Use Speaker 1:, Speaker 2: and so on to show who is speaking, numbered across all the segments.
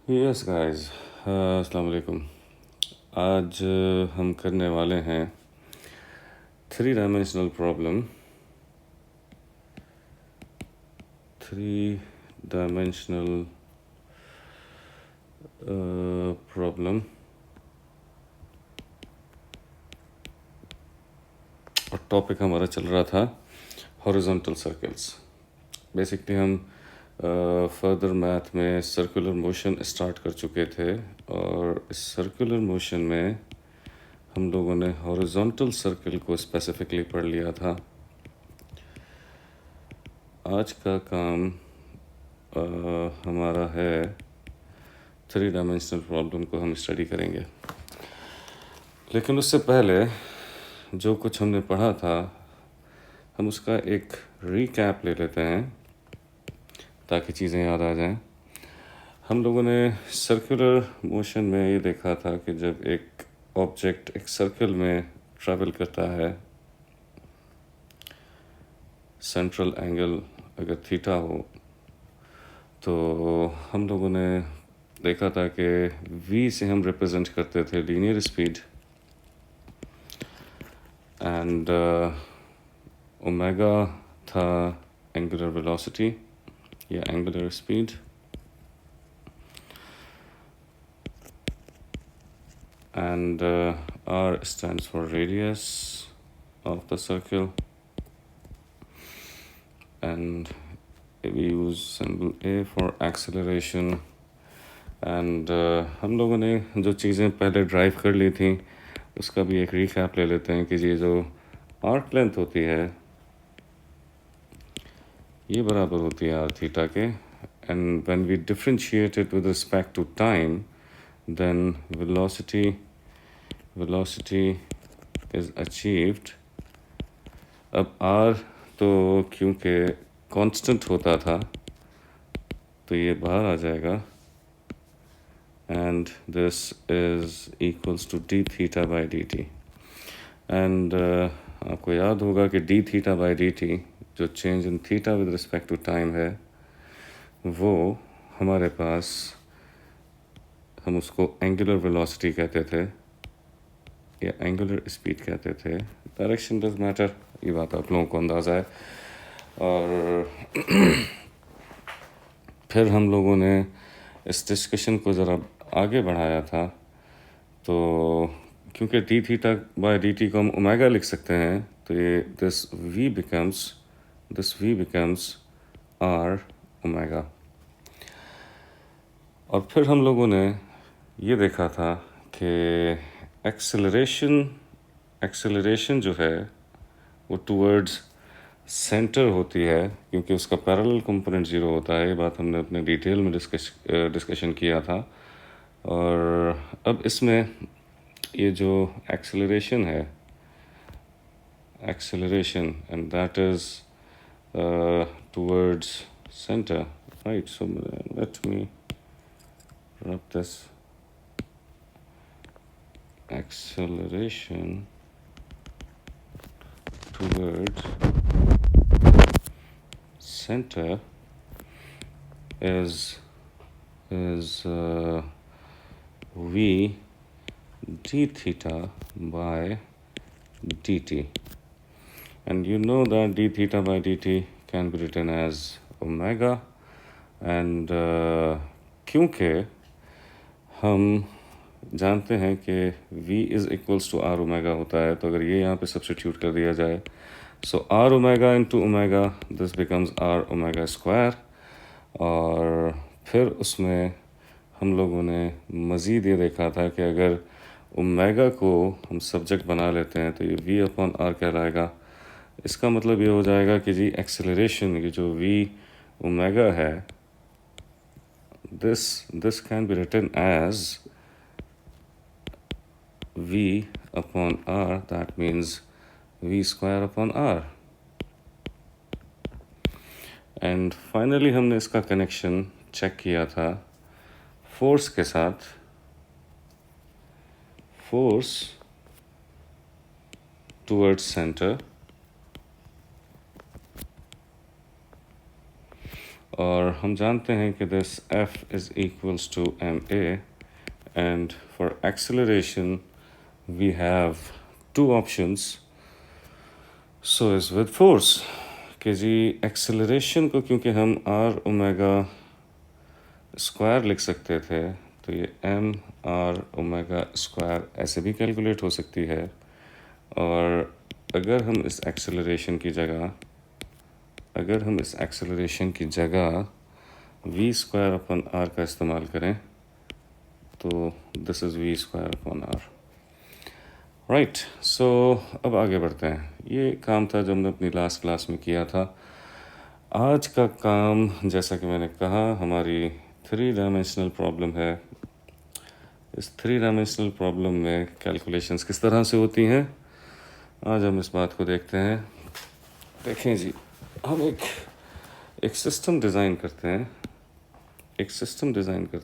Speaker 1: Yes guys, अस्सलाम वालेकुम। आज हम करने वाले हैं 3 डायमेंशनल प्रॉब्लम। 3 डायमेंशनल प्रॉब्लम और टॉपिक हमारा चल रहा था हॉरिजॉन्टल सर्कल्स। बेसिकली हम फर्दर मैथ में सर्कुलर मोशन स्टार्ट कर चुके थे और इस सर्कुलर मोशन में हम लोगों ने हॉरिजॉन्टल सर्कल को स्पेसिफिकली पढ़ लिया था। आज का काम हमारा है 3 डायमेंशनल प्रॉब्लम को हम स्टडी करेंगे। लेकिन उससे पहले जो कुछ हमने पढ़ा था हम उसका एक रीकैप ले लेते हैं ताकि चीज़ें याद आ जाएं। हम लोगों ने सर्कुलर मोशन में ये देखा था कि जब एक ऑब्जेक्ट एक सर्कल में ट्रैवल करता है, सेंट्रल एंगल अगर थीटा हो, तो हम लोगों ने देखा था कि v से हम रिप्रेजेंट करते थे लीनियर स्पीड एंड ओमेगा था एंगुलर वेलोसिटी या angular speed, and r stands for radius of the circle, and we use symbol a for acceleration. and हम लोगों ने जो चीज़ें पहले ड्राइव कर ली थी उसका भी एक रीकैप ले लेते हैं कि ये जो आर्क लेंथ होती है ये बराबर होती है आर थीटा के, and when we differentiate it with respect to time then velocity is achieved. अब r तो क्योंकि कांस्टेंट होता था तो ये बाहर आ जाएगा, and this is equals to d theta by dt. and आपको याद होगा कि d theta by dt जो change in theta with respect to time है वो हमारे पास हम उसको एंगुलर वेलोसिटी कहते थे या एंगुलर स्पीड कहते थे। डायरेक्शन डज मैटर, ये बात आप लोगों को अंदाज़ा है। और फिर हम लोगों ने इस डिस्कशन को ज़रा आगे बढ़ाया था, तो क्योंकि d theta by d t को हम ओमेगा लिख सकते हैं तो ये this we becomes r omega. और फिर हम लोगों ने ये देखा था कि एक्सेलरेशन जो है वो टूवर्ड्स सेंटर होती है क्योंकि उसका पैरेलल कंपोनेंट ज़ीरो होता है। ये बात हमने अपने डिटेल में डिस्कशन किया था। और अब इसमें ये जो एक्सेलरेशन है, acceleration and that is towards centre, right? So let me rub this acceleration towards center is v d theta by dt, and you know that d theta by dt can be written as omega, and क्योंकि हम जानते हैं कि v is equals to r omega होता है, तो अगर ये यहाँ पे सब्स्टिट्यूट कर दिया जाए so r omega into omega this becomes r omega square. और फिर उसमें हम लोगों ने मज़ीद ये देखा था कि अगर ओमेगा को हम सब्जेक्ट बना लेते हैं तो ये v अपॉन आर कहलाएगा। इसका मतलब ये हो जाएगा कि जी एक्सेलरेशन ये जो v ओमेगा है this can be written as v upon r, that means v square upon r. And finally हमने इसका कनेक्शन चेक किया था फोर्स के साथ। फोर्स टूवर्ड्स सेंटर और हम जानते हैं कि this f is equals to ma, and for acceleration we have two options. So is with force कि जी एक्सेलरेशन को क्योंकि हम r ओमेगा स्क्वायर लिख सकते थे, तो ये m r ओमेगा स्क्वायर ऐसे भी कैलकुलेट हो सकती है। और अगर हम इस एक्सेलरेशन की जगह v स्क्वायर अपन r का इस्तेमाल करें तो this is v square upon r। Right, so अब आगे बढ़ते हैं। ये काम था जो हमने अपनी लास्ट क्लास में किया था। आज का काम, जैसा कि मैंने कहा, हमारी 3 डायमेंशनल प्रॉब्लम है। इस 3 डायमेंशनल प्रॉब्लम में कैलकुलेशंस किस तरह से होती हैं, आज हम इस बात को देखते हैं। देखें जी, हम एक सिस्टम डिज़ाइन करते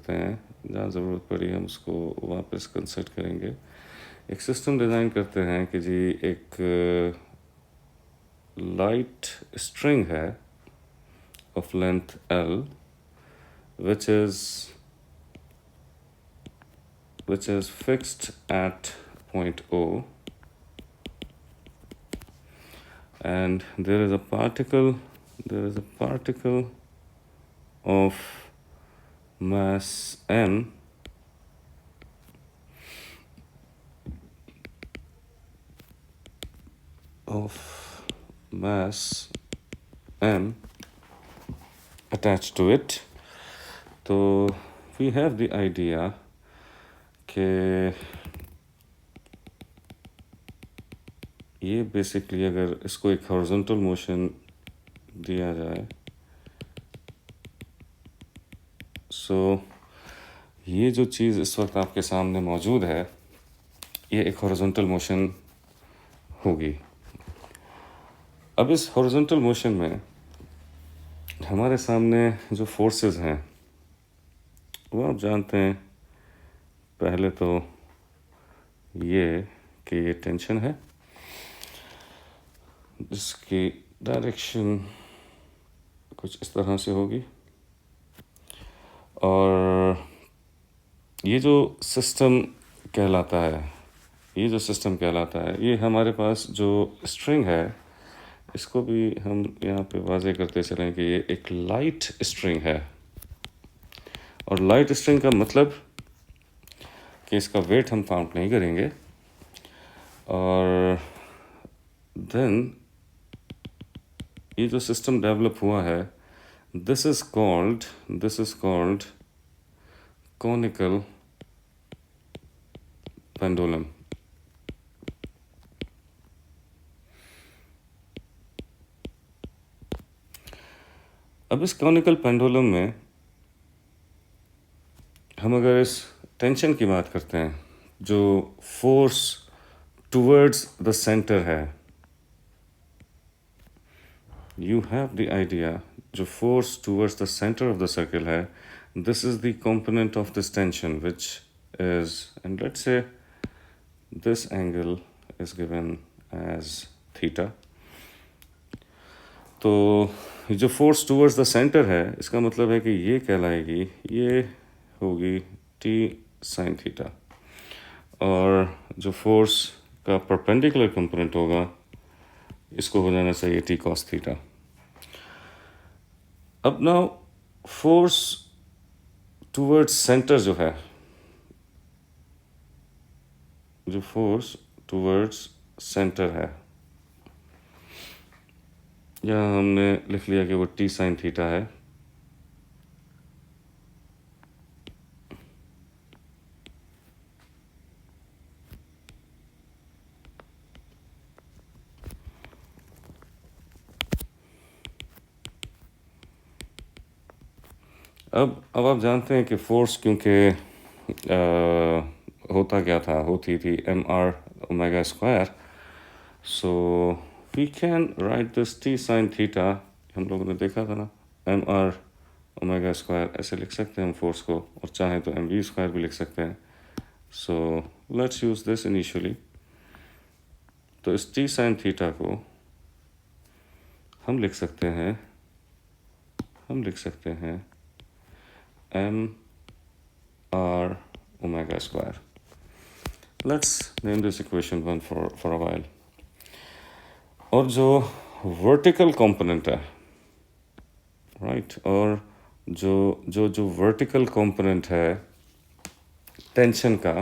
Speaker 1: हैं, जहाँ ज़रूरत पड़ी हम उसको वापस कंसर्ट करेंगे। एक सिस्टम डिज़ाइन करते हैं कि जी एक लाइट स्ट्रिंग है of length L which is fixed at point O, and there is a particle of mass m attached to it. तो we have the idea कि ये बेसिकली अगर इसको एक हॉरिजॉन्टल मोशन दिया जाए, सो ये जो चीज़ इस वक्त आपके सामने मौजूद है, ये एक हॉरिजॉन्टल मोशन होगी। अब इस हॉरिजॉन्टल मोशन में हमारे सामने जो फोर्सेस हैं वो आप जानते हैं। पहले तो ये कि ये टेंशन है जिसकी डायरेक्शन कुछ इस तरह से होगी, और ये जो सिस्टम कहलाता है, ये हमारे पास जो स्ट्रिंग है, इसको भी हम यहाँ पे वाज़े करते चलें कि ये एक लाइट स्ट्रिंग है। और लाइट स्ट्रिंग का मतलब कि इसका वेट हम काउंट नहीं करेंगे। और देन ये जो सिस्टम डेवलप हुआ है, this is called conical pendulum. अब इस कॉनिकल पेंडुलम में हम अगर इस टेंशन की बात करते हैं, जो फोर्स टूवर्ड्स द सेंटर है, यू हैव द आइडिया, जो force towards the centre of the circle है, this is the component of this tension which is, and let's say this angle is given as theta. तो जो force towards the centre है, इसका मतलब है कि ये कहलाएगी, ये होगी t sin थीटा, और जो फोर्स का परपेंडिकुलर कंपोनेंट होगा, इसको हो जाना चाहिए t cos थीटा। अब नाउ फोर्स टूवर्ड्स सेंटर जो है, जो फोर्स टूवर्ड्स सेंटर है, यहाँ हमने लिख लिया कि वो t sin थीटा है। अब आप जानते हैं कि फोर्स क्योंकि होती थी mr omega square, so we can write this t sin theta, हम लोगों ने देखा था ना, mr ओमेगा स्क्वायर ऐसे लिख सकते हैं हम फोर्स को, और चाहे तो mv स्क्वायर भी लिख सकते हैं। So let's use this initially. तो इस t sin थीटा को हम लिख सकते हैं हम लिख सकते हैं mr omega square. Let's name this equation 1 for a while. और जो वर्टिकल कंपोनेंट है, राइट, और जो जो जो वर्टिकल कंपोनेंट है टेंशन का,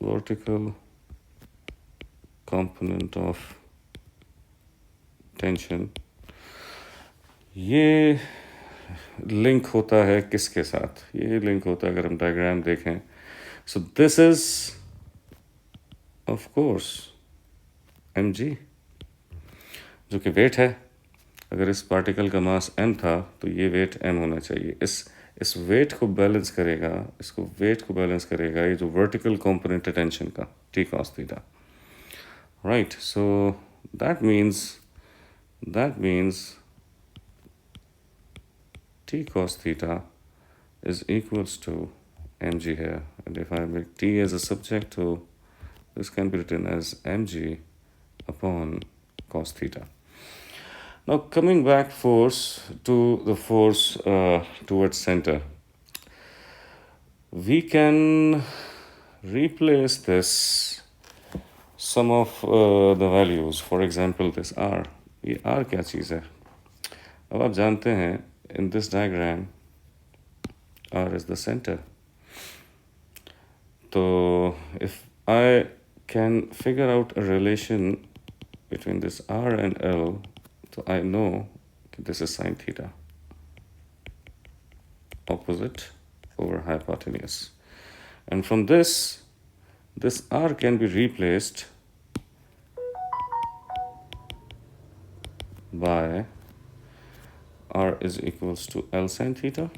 Speaker 1: वर्टिकल कंपोनेंट ऑफ टेंशन, ये लिंक होता है किसके साथ? ये लिंक होता है, अगर हम डायग्राम देखें, so this is of course mg, जो कि वेट है. अगर इस पार्टिकल का मास m था तो ये वेट m होना चाहिए. इस वेट को बैलेंस करेगा, इसको वेट को बैलेंस करेगा ये जो वर्टिकल कंपोनेंट है टेंशन का, t cos theta, right. So that means t cos theta is equals to mg here, and if I make t as a subject, so this can be written as mg upon cos theta. Now coming back to the force towards center, we can replace this some of the values. For example, this r, ये r क्या चीज़ है? अब आप जानते हैं in this diagram r is the center. So if I can figure out a relation between this r and l, so I know this is sine theta, opposite over hypotenuse. And from this r can be replaced by r is equals to L sine theta,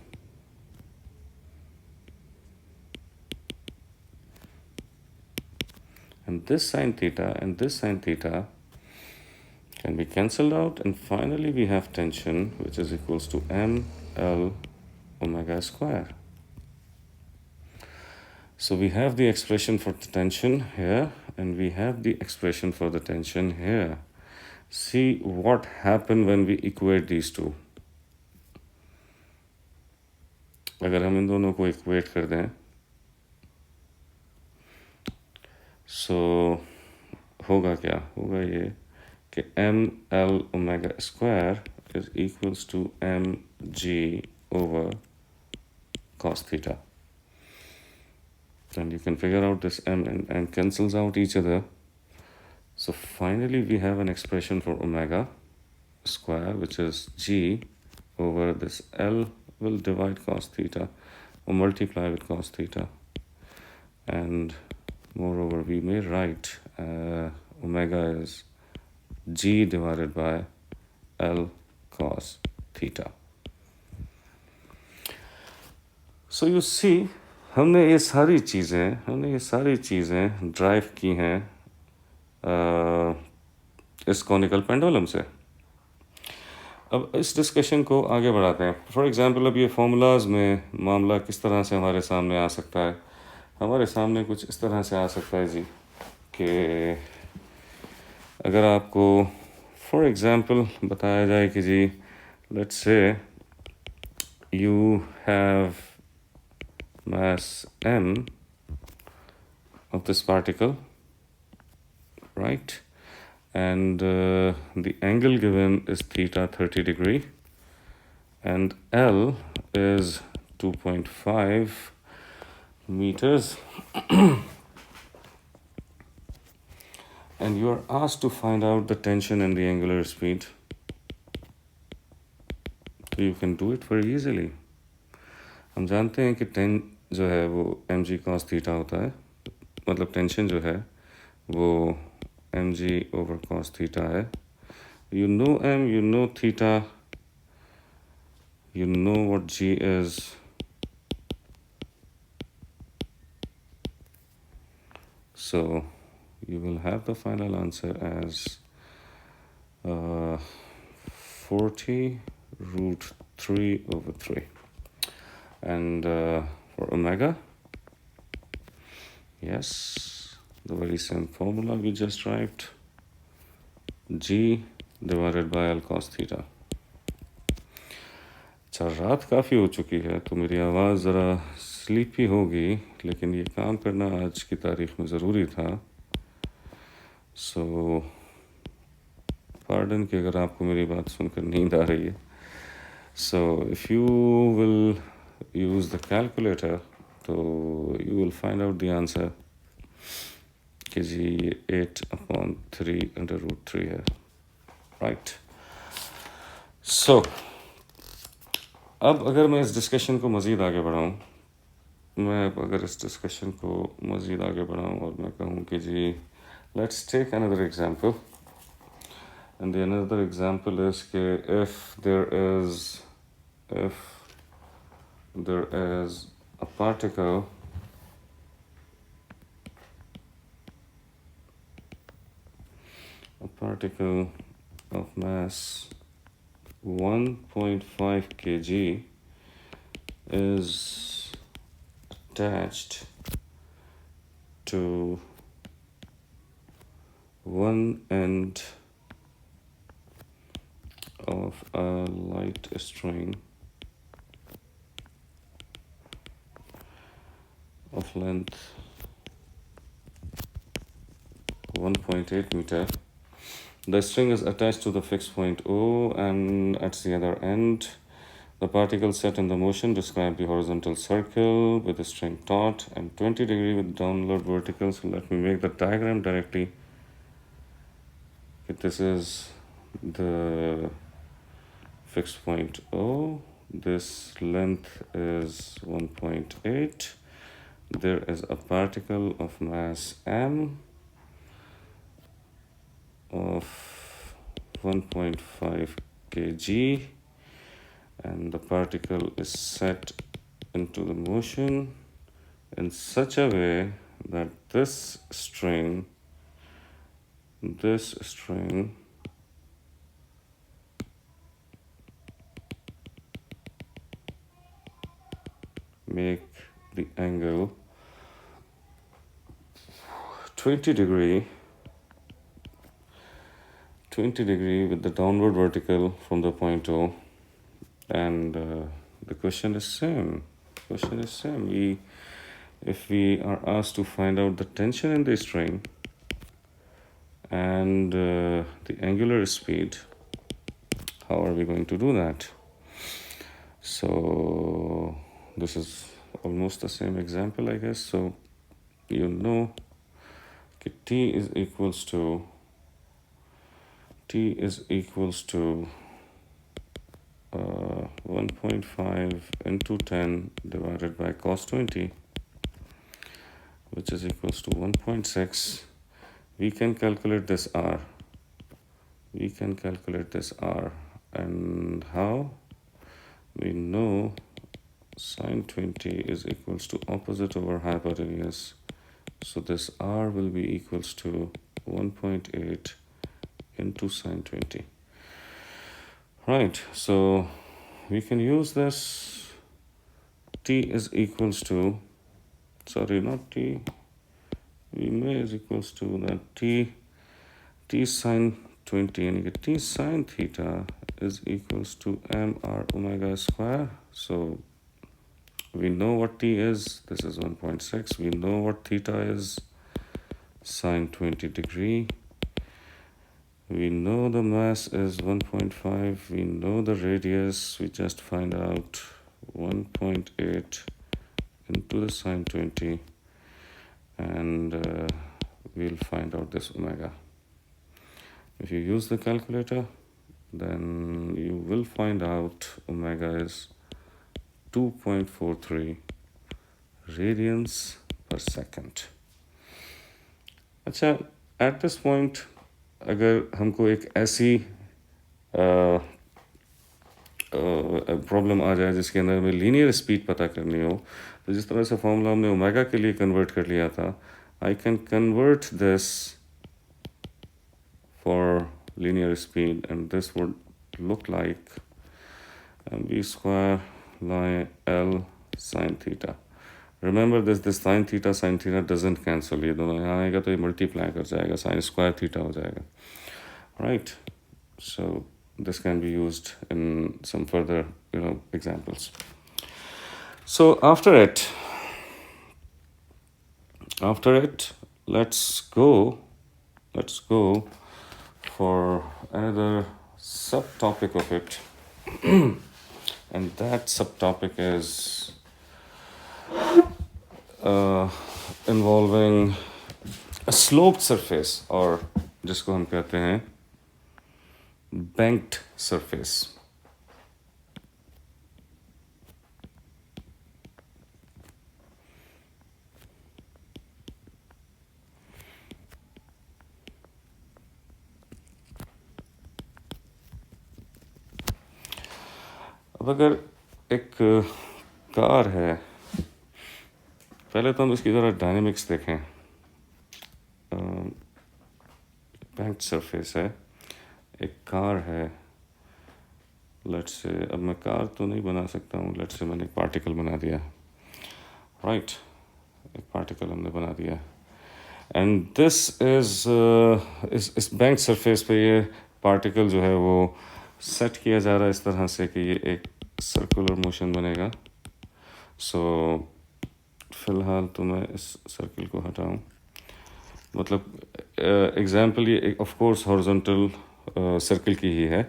Speaker 1: and this sine theta and this sine theta can be cancelled out, and finally we have tension, which is equals to ml omega square. So we have the expression for the tension here, and we have the expression for the tension here. See what happened when we equate these two. अगर हम इन दोनों को equate कर दें, सो होगा क्या? होगा ये कि ml omega square is equals to mg over cos theta. And you can figure out this m and cancels out each other. So finally we have an expression for omega square, which is g over this L will divide cos theta or multiply with cos theta, and moreover we may write omega is g divided by L cos theta. So you see, हमने ये सारी चीज़ें drive की हैं इस conical pendulum से. अब इस डिस्कशन को आगे बढ़ाते हैं. फॉर एग्जांपल, अब ये फॉर्मूलाज में मामला किस तरह से हमारे सामने आ सकता है? हमारे सामने कुछ इस तरह से आ सकता है जी, कि अगर आपको फॉर एग्जांपल बताया जाए कि जी let's say you have mass m of this particle, right, and the angle given is theta 30 degree, and L is 2.5 meters and you are asked to find out the tension and the angular speed. So you can do it very easily. हम जानते हैं कि जो है वो mg cos theta होता है, मतलब टेंशन जो है वो mg over cos theta है. You know m, you know theta, you know what g is. So you will have the final answer as 40 root 3 over 3. And for omega, yes, the very same formula we just derived, g divided by L cos theta. अच्छा, रात काफ़ी हो चुकी है तो मेरी आवाज़ ज़रा स्लीपी होगी, लेकिन ये काम करना आज की तारीख में ज़रूरी था. सो पार्डन कि अगर आपको मेरी बात सुनकर नींद आ रही है. So if you will use the calculator तो you will find out the answer कि जी 8/3 है. राइट. सो अब अगर मैं इस डिस्कशन को मज़ीद आगे बढ़ाऊँ, अगर इस डिस्कशन को मज़ीद आगे बढ़ाऊँ और मैं कहूँ कि जी let's take another example, and the another example is कि if there is a particle of mass 1.5 kg is attached to one end of a light string of length 1.8 meter. The string is attached to the fixed point O, and at the other end, the particle set in the motion. Describe the horizontal circle with the string taut and 20° with downward vertical. So let me make the diagram directly. This is the fixed point O. This length is 1.8. There is a particle of mass M of 1.5 kg, and the particle is set into the motion in such a way that this string make the angle 20° with the downward vertical from the point O. And the question is same. If we are asked to find out the tension in the string and the angular speed, how are we going to do that? So this is almost the same example, I guess. So you know T is equals to 1.5 into 10 divided by cos 20, which is equals to 1.6. We can calculate this R. And how? We know sine 20 is equals to opposite over hypotenuse. So this R will be equals to 1.8 into sine 20. Right, so we can use this. T is equals to, sorry, not T, we may is equals to that T sine 20, and T sine theta is equals to mr omega square. So we know what T is, this is 1.6. We know what theta is, sine 20°. We know the mass is 1.5. We know the radius. We just find out 1.8 into the sine 20, and we'll find out this omega. If you use the calculator, then you will find out omega is 2.43 radians per second. अच्छा, at this point अगर हमको एक ऐसी problem आ जाए जिसके अंदर हमें linear speed पता करनी हो, तो जिस तरह से फॉर्मूला हमने ओमेगा के लिए कन्वर्ट कर लिया था, I can convert this for linear speed, and this would look like b square line L sin theta. Remember this sin theta doesn't cancel. ये दोनों यहाँ आएगा तो ये मल्टीप्लाई कर जाएगा, sin square theta हो जाएगा. Right. So this can be used in some further, examples. So after it, let's go for another subtopic of it. And that subtopic is involving a sloped surface, और जिसको हम कहते हैं banked surface. अब अगर एक कार है, पहले तो हम इसकी ज़रा डायनेमिक्स देखें. बैंक्ड सरफेस है, एक कार है. लेट्स से, अब मैं कार तो नहीं बना सकता हूँ. लेट्स से मैंने एक पार्टिकल बना दिया, राइट. एक पार्टिकल हमने बना दिया. एंड दिस इस बैंक्ड सरफेस पे ये पार्टिकल जो है वो सेट किया जा रहा है इस तरह से कि ये एक सर्कुलर मोशन बनेगा. सो फिलहाल तो मैं इस सर्कल को हटाऊं. मतलब एग्जाम्पल ये ऑफ कोर्स हॉरिजॉन्टल सर्कल की ही है,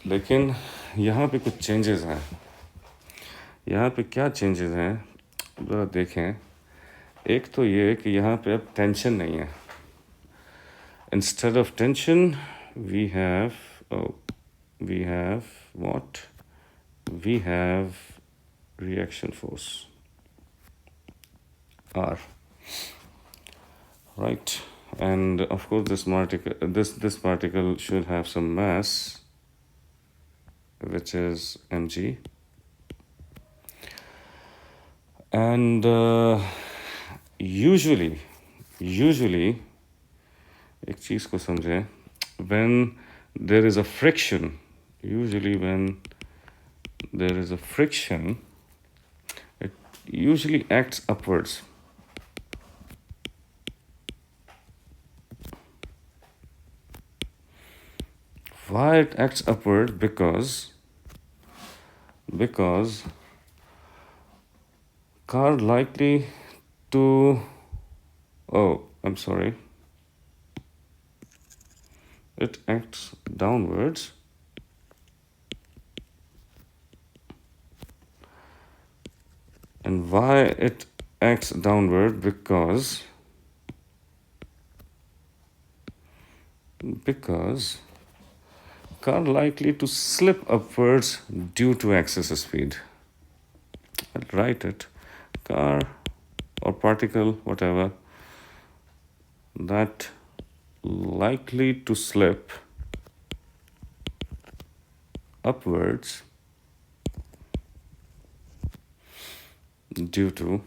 Speaker 1: लेकिन यहाँ पे कुछ चेंजेस हैं. यहाँ पे क्या चेंजेस हैं ज़रा देखें. एक तो ये कि यहाँ पे अब टेंशन नहीं है. Instead of tension we have what? We have reaction force, R, right? And of course this particle should have some mass, which is mg. And usually एक चीज़ को समझें. When there is a friction, it usually acts upwards. Why it acts upward? Because car likely to, it acts downwards. And why it acts downward? Because car likely to slip upwards due to excess speed. I'll write it. Car or particle, whatever, that likely to slip upwards due to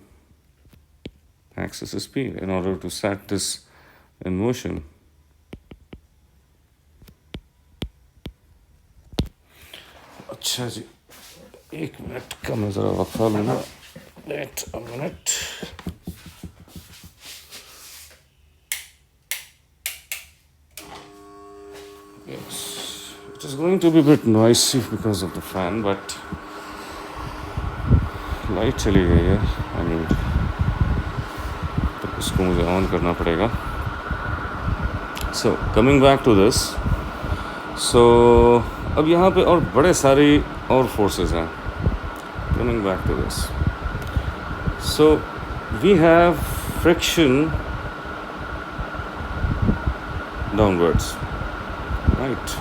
Speaker 1: excess speed in order to set this in motion. अच्छा जी, एक minute का मैं ज़रा वक्फा लूँगा. Wait a minute. Yes, it is going to be a bit noisy because of the fan, but light चली गई है and तो इसको मुझे ऑन करना पड़ेगा. So coming back to this. So अब यहाँ पे और बड़े सारी और फोर्सेस हैं. Coming back to this. So we have friction downwards, right?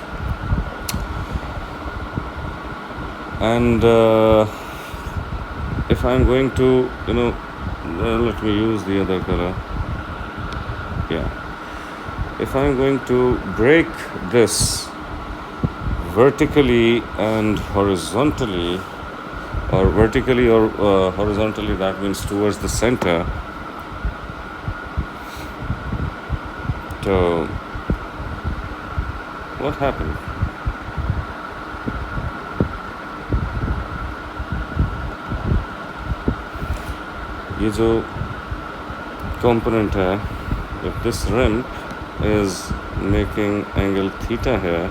Speaker 1: And if I'm going to, let me use the other color. Yeah. If I'm going to break this vertically and horizontally, or vertically or horizontally, that means towards the center. So what happened? ये जो component है, if this rim is making angle theta here.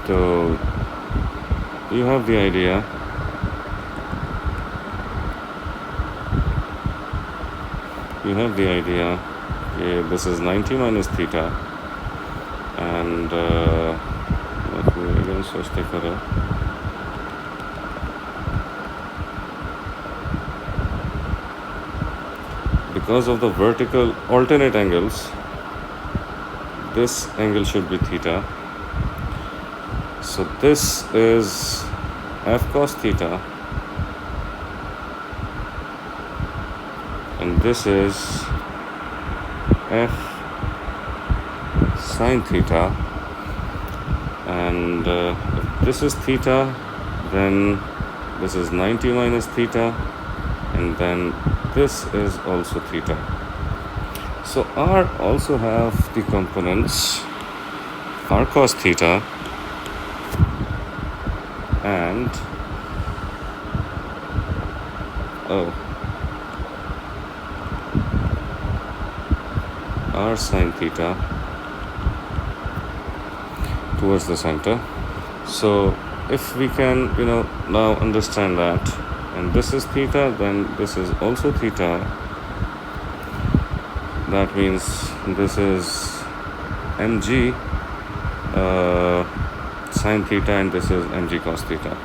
Speaker 1: So you have the idea. This is 90 minus theta, and let me again switch the color. Because of the vertical alternate angles, this angle should be theta. So this is f cos theta, and this is f sine theta, and if this is theta, then this is 90 minus theta, and then this is also theta. So R also have the components r cos theta and r sine theta towards the center. So if we can now understand that, and this is theta, then this is also theta. That means this is mg sine theta, and this is mg cos theta.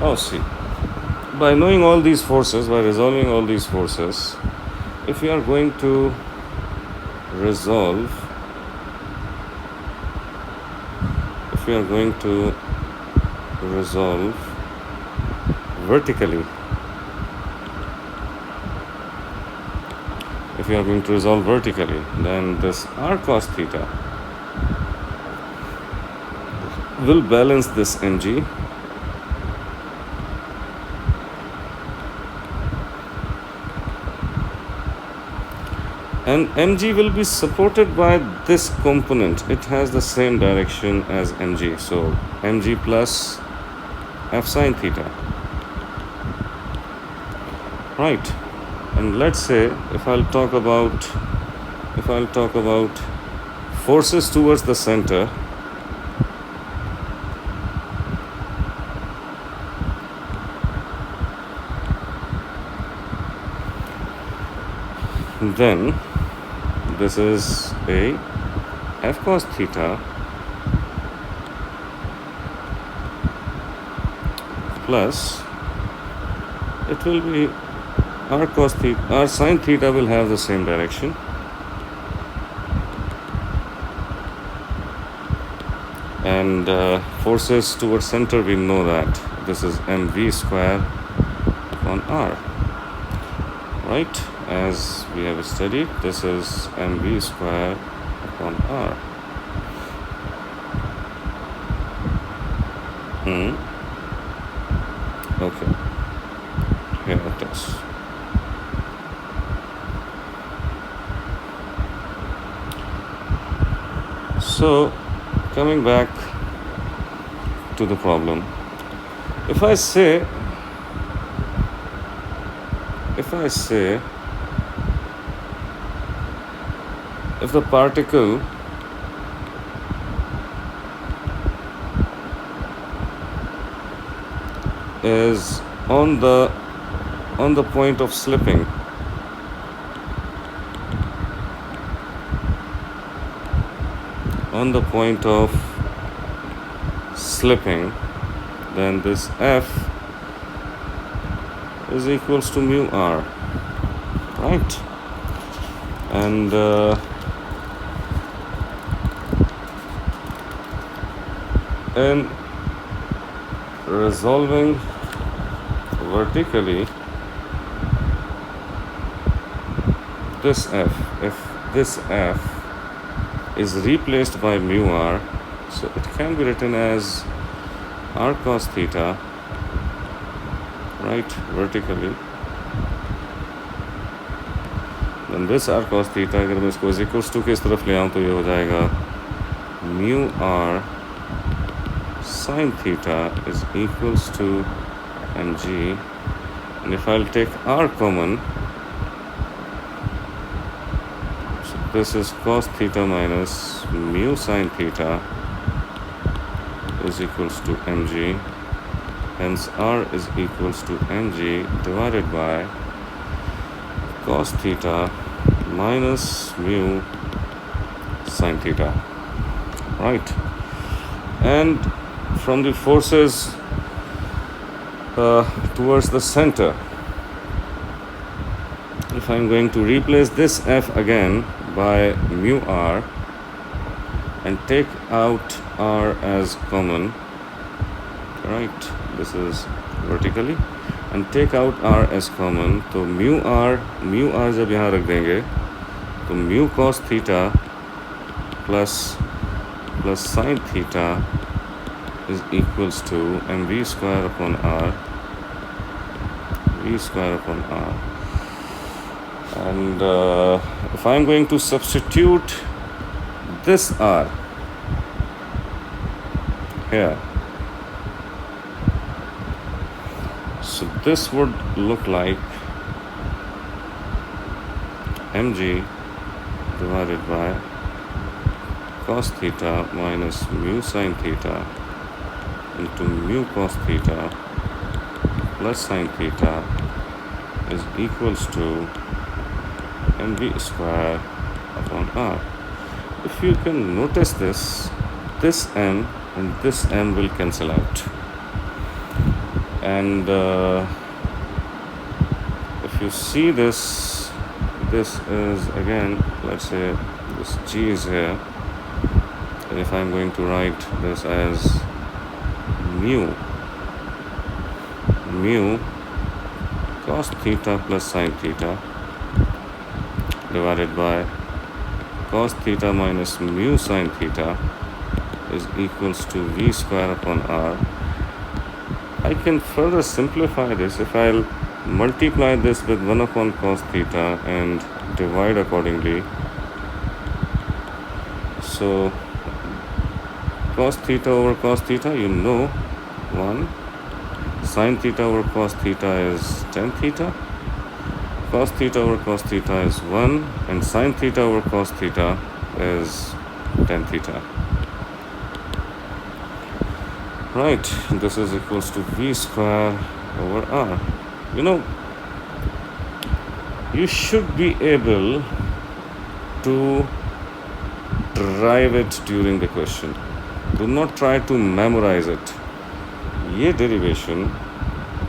Speaker 1: Now see, by knowing all these forces, by resolving all these forces, if we are going to resolve, vertically, then this r cos theta will balance this mg, and mg will be supported by this component. It has the same direction as mg, so mg plus f sine theta, right? And let's say if I'll talk about forces towards the center, then this is a f cos theta plus, it will be r cos theta, r sine theta will have the same direction, and forces towards center, we know that this is mv square upon r, right? As we have studied, this is mv square upon r. Okay, here it is. So coming back to the problem, if I say if the particle is on the point of slipping, then this f is equals to mu r, right? And in resolving vertically, this f, if this f is replaced by mu r, so it can be written as r cos theta, right, vertically. Then this r cos theta, अगर मैं इसको equals to के इस तरफ ले आऊँ तो ये हो जाएगा mu r sin theta is equals to mg And if I'll take r common, so this is cos theta minus mu sine theta is equals to mg. Hence r is equals to mg divided by cos theta minus mu sine theta. Right. And from the forces towards the center, if I'm going to replace this F again by mu r and take out r as common, right, this is vertically, and take out r as common, तो mu r जब यहाँ रख देंगे तो mu cos theta plus sin theta is equals to mv square upon r, v square upon r. And if I'm going to substitute this r here, so this would look like mg divided by cos theta minus mu sine theta into mu cos theta plus sine theta is equals to mv square upon r. If you can notice this m and this m will cancel out. And if you see this is again, let's say this g is here, and if I'm going to write this as mu cos theta plus sine theta divided by cos theta minus mu sine theta is equals to v square upon r. I can further simplify this if I'll multiply this with 1 upon cos theta and divide accordingly. So cos theta over cos theta, you know, 1. Sin theta over cos theta is tan theta. Cos theta over cos theta is 1. And sin theta over cos theta is tan theta. Right, this is equals to v square over r. You know, you should be able to derive it during the question. Do not try to memorize it. ये derivation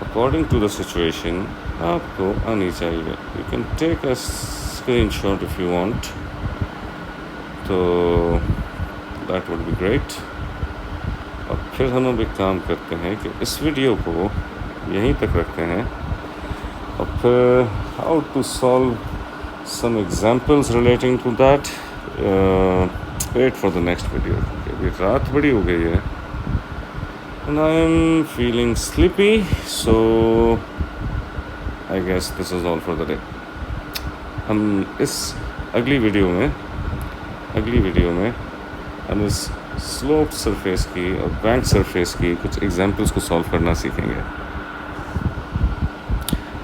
Speaker 1: according to the situation आपको आनी चाहिए. You can take a screenshot if you want. So that would be great. और फिर हम अब एक काम करते हैं कि इस वीडियो को यहीं तक रखते हैं और फिर how to solve some examples relating to that. Wait for the next video. अभी रात बड़ी हो गई है and I am feeling sleepy, so I guess this is all for the day. हम इस अगली वीडियो में हम इस स्लोप सरफेस की और बैंक सरफेस की कुछ एग्जांपल्स को सॉल्व करना सीखेंगे.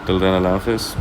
Speaker 1: Till then, Allah Hafiz.